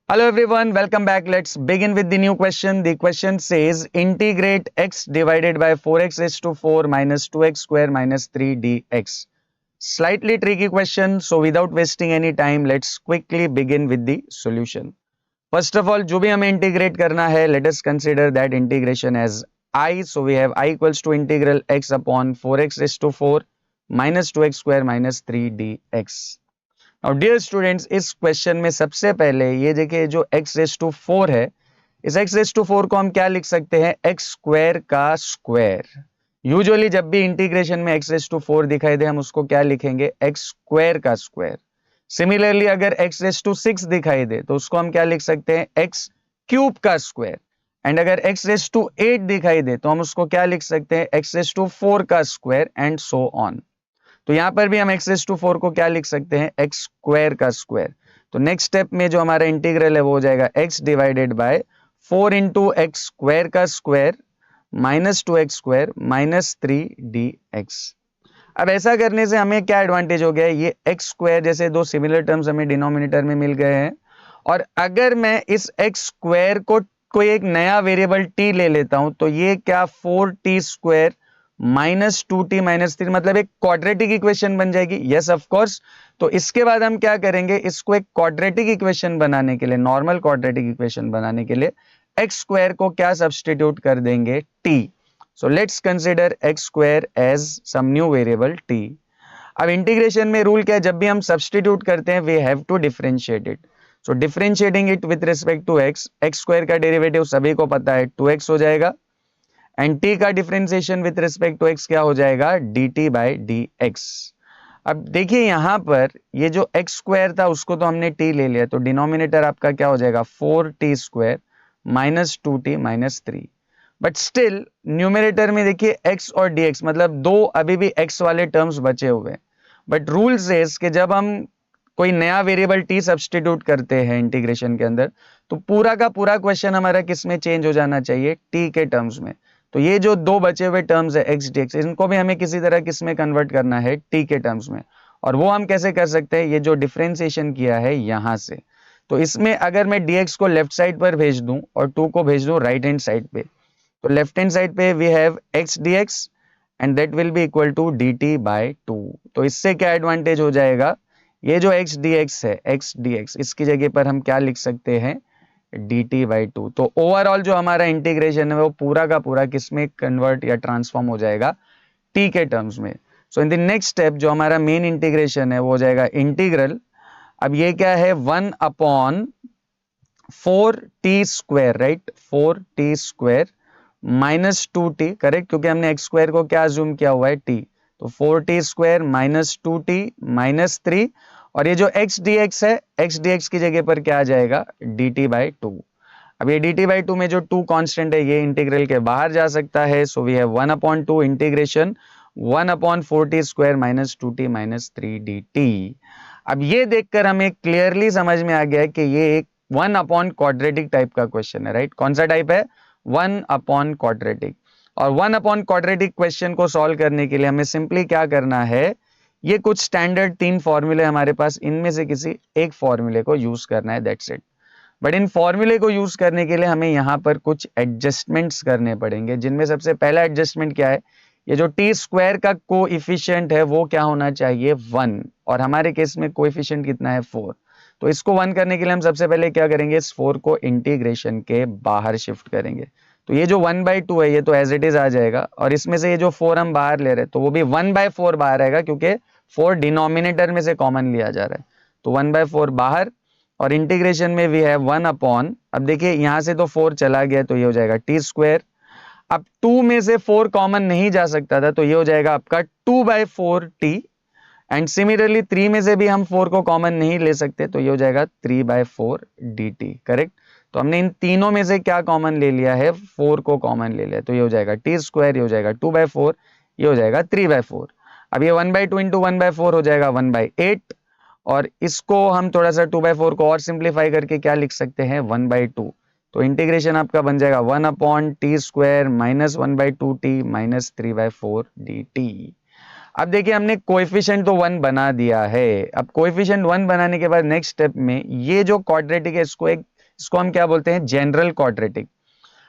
Hello everyone, welcome back. Let's begin with the new question. The question says integrate x divided by 4x raised to 4 minus 2x square minus 3 dx. Slightly tricky question, so without wasting any time, let's quickly begin with the solution. First of all, जो भी हमें integrate करना है, let us consider that integration as I. So we have I equals to integral x upon 4x raised to 4 minus 2x square minus 3 dx. और dear students, इस question में सबसे पहले ये देखिए जो x रेस टू 4 है, इस x रेस टू 4 को हम क्या लिख सकते हैं, x स्क्वायर का स्क्वायर. यूजुअली जब भी इंटीग्रेशन में x रेस टू 4 दिखाई दे हम उसको क्या लिखेंगे, x स्क्वायर का स्क्वायर. सिमिलरली अगर x रेस टू 6 दिखाई दे तो उसको हम क्या लिख सकते हैं, x क्यूब का स्क्वायर. एंड अगर x रेस टू 8 दिखाई दे तो हम उसको क्या लिख सकते हैं, x रेस टू 4 का स्क्वायर एंड सो ऑन. तो यहां पर भी हम x रेस टू 4 को क्या लिख सकते हैं, x स्क्वायर का स्क्वायर. तो नेक्स्ट स्टेप में जो हमारा इंटीग्रल है वो हो जाएगा x divided by 4 into x square का square minus 2x square minus 3dx. अब ऐसा करने से हमें क्या एडवांटेज हो गया है, ये x स्क्वायर जैसे दो सिमिलर टर्म्स हमें डिनोमिनेटर में मिल गए हैं. और अगर मैं इस x स्क्वायर को कोई एक नया वेरिएबल t ले लेता हूं तो ये क्या 4t square minus 2t minus 3 मतलब एक क्वाड्रेटिक इक्वेशन बन जाएगी. Yes of course. तो इसके बाद हम क्या करेंगे, इसको एक क्वाड्रेटिक इक्वेशन बनाने के लिए, नॉर्मल क्वाड्रेटिक इक्वेशन बनाने के लिए एक्स स्क्वायर को क्या सब्सटीट्यूट कर देंगे, t. So let's consider x square as some new variable t. अब इंटीग्रेशन में रूल क्या है, जब भी हम सब्सटीट्यूट करते हैं we have to differentiate it. So differentiating it with respect to x, x square का डेरिवेटिव सभी को पता है 2x हो जाएगा. एंड t का differentiation with respect to x क्या हो जाएगा, dt बाई dx. अब देखिए यहां पर ये जो x स्क्वायर था उसको तो हमने t ले लिया, तो डिनोमिनेटर आपका क्या हो जाएगा 4t square minus 2t minus 3. But still numerator में देखिए x और dx मतलब दो अभी भी x वाले टर्म्स बचे हुए. बट रूल सेज कि जब हम कोई नया वेरिएबल t सब्सटीट्यूट करते हैं इंटीग्रेशन के अंदर तो पूरा का पूरा क्वेश्चन हमारा किस में चेंज हो जाना चाहिए, t के टर्म्स में. तो ये जो दो बचे हुए टर्म्स है x dx, इनको भी हमें किसी तरह किस में कन्वर्ट करना है, t के टर्म्स में. और वो हम कैसे कर सकते हैं, ये जो डिफरेंशिएशन किया है यहां से. तो इसमें अगर मैं dx को लेफ्ट साइड पर भेज दूं और 2 को भेज दूं राइट हैंड साइड पे, तो लेफ्ट हैंड साइड पे we have x dx and that will be equal to dt by 2. तो इससे क्या एडवांटेज हो जाएगा, ये जो x dx है, x dx इसकी जगह पर हम क्या लिख सकते हैं, dt बाई 2. तो ओवरऑल जो हमारा इंटीग्रेशन है वो पूरा का पूरा किस में कन्वर्ट या ट्रांसफॉर्म हो जाएगा, t के टर्म्स में. सो इन द नेक्स्ट स्टेप जो हमारा मेन इंटीग्रेशन है वो हो जाएगा इंटीग्रल. अब ये क्या है, 1 upon 4t square, right, 4t square minus 2t, correct, क्योंकि हमने एक्स स्क्वायर को क्या अज्यूम किया हुआ है, t. तो 4t square minus 2t minus 3. और ये जो x dx है, x dx की जगह पर क्या आ जाएगा, dt बाई 2. अब ये dt बाई 2 में जो 2 कांस्टेंट है ये इंटीग्रल के बाहर जा सकता है. So we have 1 upon 2 integration 1 upon 4t square minus 2t minus 3 dt. अब ये देखकर हमें क्लियरली समझ में आ गया कि ये एक 1 अपॉन क्वाड्रेटिक टाइप का क्वेश्चन है, राइट. कौन सा टाइप है, 1 अपॉन क्वाड्रेटिक. और 1 अपॉन क्वाड्रेटिक क्वेश्चन को सॉल्व करने के लिए हमें सिंपली क्या करना है, ये कुछ स्टैंडर्ड 3 फॉर्मूले हमारे पास, इनमें से किसी एक फॉर्मूले को यूज करना है, दैट्स इट. बट इन फॉर्मूले को यूज करने के लिए हमें यहां पर कुछ एडजस्टमेंट्स करने पड़ेंगे, जिनमें सबसे पहला एडजस्टमेंट क्या है, ये जो टी स्क्वायर का कोएफिशिएंट है वो क्या होना चाहिए, 1. और हमारे केस में कोएफिशिएंट कितना है, 4. तो इसको 1 करने के लिए हम सबसे पहले क्या करेंगे, इस 4 को इंटीग्रेशन के बाहर शिफ्ट करेंगे. तो ये जो 1/2 है ये तो एज इट इज आ जाएगा, और इसमें से ये जो 4 हम बाहर ले रहे हैं तो वो भी 1/4 बाहर आएगा, क्योंकि 4 डिनोमिनेटर में से कॉमन लिया जा रहा है. तो 1/4 बाहर, और इंटीग्रेशन में भी है 1 अपॉन, अब देखिए यहां से तो 4 चला गया तो ये हो जाएगा टी स्क्वायर. अब 2 में से 4 कॉमन नहीं जा सकता था तो ये हो जाएगा आपका 2/4t. एंड सिमिलरली 3 में से भी हम 4 को कॉमन नहीं ले सकते तो ये हो जाएगा 3/4dt, करेक्ट. तो हमने इन तीनों में से क्या कॉमन ले लिया है, 4 को कॉमन ले लिया, तो ये हो जाएगा टी स्क्वायर, ये हो जाएगा 2/4, ये हो जाएगा 3/4. अब ये 1/2 इंटू 1/4 हो जाएगा 1/8. और इसको हम थोड़ा सा 2/4 को और सिंप्लीफाई करके क्या लिख सकते हैं, 1/2. तो इंटीग्रेशन आपका बन जाएगा 1 upon T square minus 1/2t minus 3/4dt. अब देखिए हमने कोएफिशिएंट तो 1 बना दिया है. अब कोएफिशिएंट 1 बनाने के बाद नेक्स्ट स्टेप में ये जो क्वाड्रेटिक है इसको एक इसको हम क्या बोलते हैं, जनरल क्वाड्रेटिक।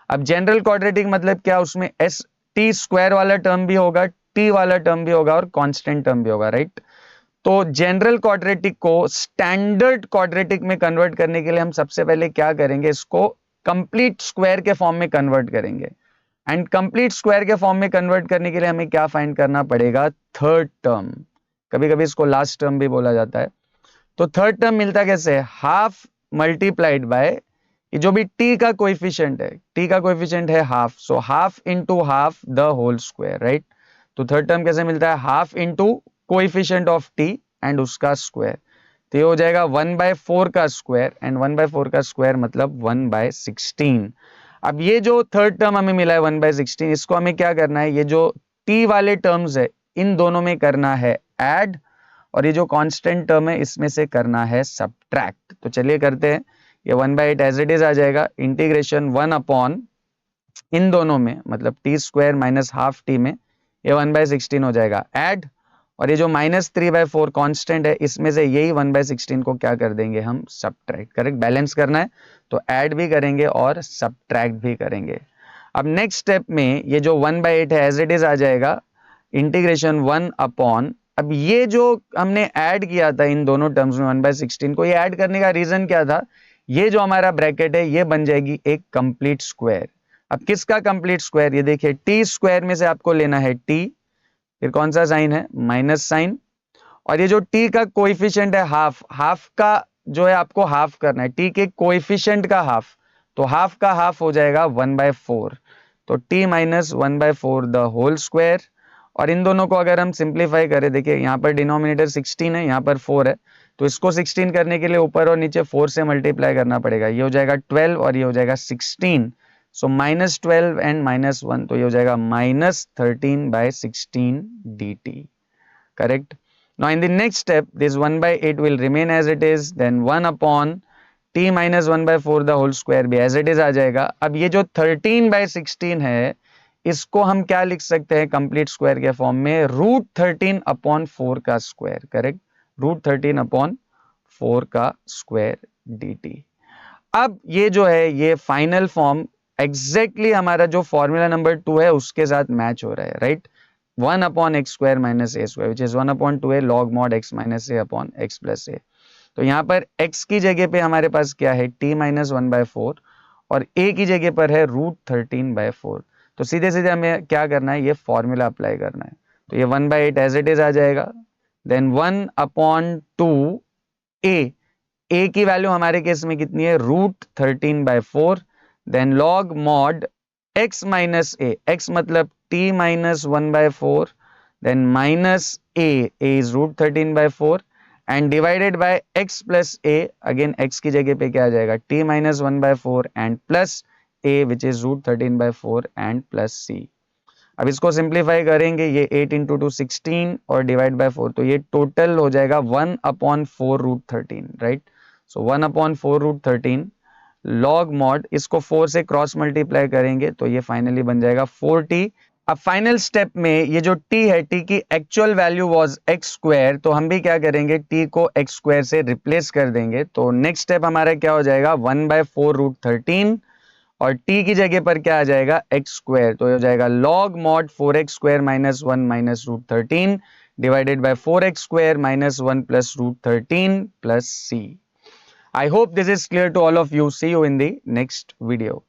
अब जनरल क्वाड्रेटिक मतलब क्या, उसमें एस टी स्क्वायर वाला टर्म भी होगा, टी वाला टर्म भी होगा और कांस्टेंट टर्म भी होगा, राइट। तो जनरल क्वाड्रेटिक को स्टैंडर्ड क्वाड्रेटिक में कन्वर्ट करने के लिए हम सबसे पहले क्या करेंगे, इसको कंप्लीट स्क्वायर के फॉर्म में कन्वर्ट करेंगे। एंड कंप्लीट स्क्वायर के फॉर्म में कन्वर्ट करने के लिए हमें क्या फाइंड करना पड़ेगा, थर्ड टर्म। कभी कभी इसको लास्ट टर्म भी बोला जाता है। तो थर्ड टर्म मिलता कैसे, हाफ मल्टीप्लाइड बाय ये जो भी t का कोएफिशिएंट है, t का कोएफिशिएंट है half, so half into half the whole square, right. तो थर्ड टर्म कैसे मिलता है, half into coefficient of t and उसका स्क्वायर। तो ये हो जाएगा 1/4 का स्क्वायर, एंड 1/4 का स्क्वायर मतलब 1/16। अब ये जो थर्ड टर्म हमें मिला है 1/16, इसको हमें क्या करना है, ये जो t वाले टर्म्स है इन दोनों में करना है ऐड, और ये जो कांस्टेंट टर्म है इसमें से करना है सब्ट्रैक्ट। तो चलिए करते हैं, ये 1/8 एज इट इज आ जाएगा, इंटीग्रेशन 1 अपॉन इन दोनों में मतलब T square minus half T में ये 1/16 हो जाएगा ऐड, और ये जो -3/4 कांस्टेंट है इसमें से यही 1/16 को क्या कर देंगे हम, सब्ट्रैक्ट। करेक्ट, बैलेंस करना है तो ऐड भी करेंगे और सब्ट्रैक्ट भी करेंगे। अब नेक्स्ट स्टेप में ये जो 1/8 है एज इट इज आ जाएगा, इंटीग्रेशन 1 अपॉन, अब ये जो हमने ऐड किया था इन दोनों टर्म्स में 1/16 को, ये ऐड करने का रीजन क्या था, ये जो हमारा ब्रैकेट है ये बन जाएगी एक कंप्लीट स्क्वायर। अब किसका कंप्लीट स्क्वायर, ये देखिए टी स्क्वायर में से आपको लेना है टी, फिर कौन सा साइन है, माइनस साइन, और ये जो टी का कोएफिशिएंट है हाफ, हाफ का जो है आपको हाफ करना है, टी के कोएफिशिएंट का हाफ, तो हाफ का हाफ हो जाएगा 1/4, तो t minus 1/4 the whole square. और इन दोनों को अगर हम सिंप्लीफाई करें, देखिए यहाँ पर डिनोमिनेटर 16 है, यहाँ पर 4 है, तो इसको 16 करने के लिए ऊपर और नीचे 4 से मल्टीप्लाई करना पड़ेगा, ये हो जाएगा 12 और ये हो जाएगा 16, सो -12 एंड -1, तो ये हो जाएगा -13/16 dt, correct। Now in the next step this 1/8 will remain as it is, then 1 upon t minus 1/4 the whole square भी as it is आ जाएगा। अब ये जो 13/16 है इसको हम क्या लिख सकते हैं कंप्लीट स्क्वायर के फॉर्म में, √13/4 का स्क्वायर, करेक्ट, √13/4 का स्क्वायर dt। अब ये जो है ये फाइनल फॉर्म एग्जैक्टली हमारा जो फॉर्मूला नंबर 2 है उसके साथ मैच हो रहा है, right. 1/x² minus a square which is 1/2a log mod x minus a upon x plus a। तो यहाँ पर x की जगह पे हमारे पास क्या है, t minus 1/4, और a की जगह पर है √13/4। तो सीधे सीधे हमें क्या करना है, ये फॉर्मूला अप्लाई करना है। तो ये 1/8 एज इट इज आ जाएगा, देन 1/2a, a की वैल्यू हमारे केस में कितनी है, √13/4, then log mod x minus a, x मतलब t minus 1/4, then minus a is √13/4 and divided by x plus a, again x की जगह पे क्या आ जाएगा, t minus 1/4 and plus a which is √13/4 and plus c। अब इसको simplify करेंगे, ये 8 into 2 16 और डिवाइड बाय 4, तो ये टोटल हो जाएगा 1/4 √13, राइट। सो 1/4 √13 लॉग मॉड, इसको 4 से क्रॉस मल्टीप्लाई करेंगे तो ये फाइनली बन जाएगा 4t। अब फाइनल स्टेप में ये जो t है, t की एक्चुअल वैल्यू वाज x², तो हम भी क्या करेंगे, t को x² से रिप्लेस कर देंगे। तो नेक्स्ट स्टेप हमारा क्या हो जाएगा, 1/4 √13, और t की जगह पर क्या आ जाएगा, x², तो हो जाएगा log mod 4x² minus 1 minus √13 divided by 4x² minus 1 plus √13 plus c। I hope this is clear to all of you. See you in the next video.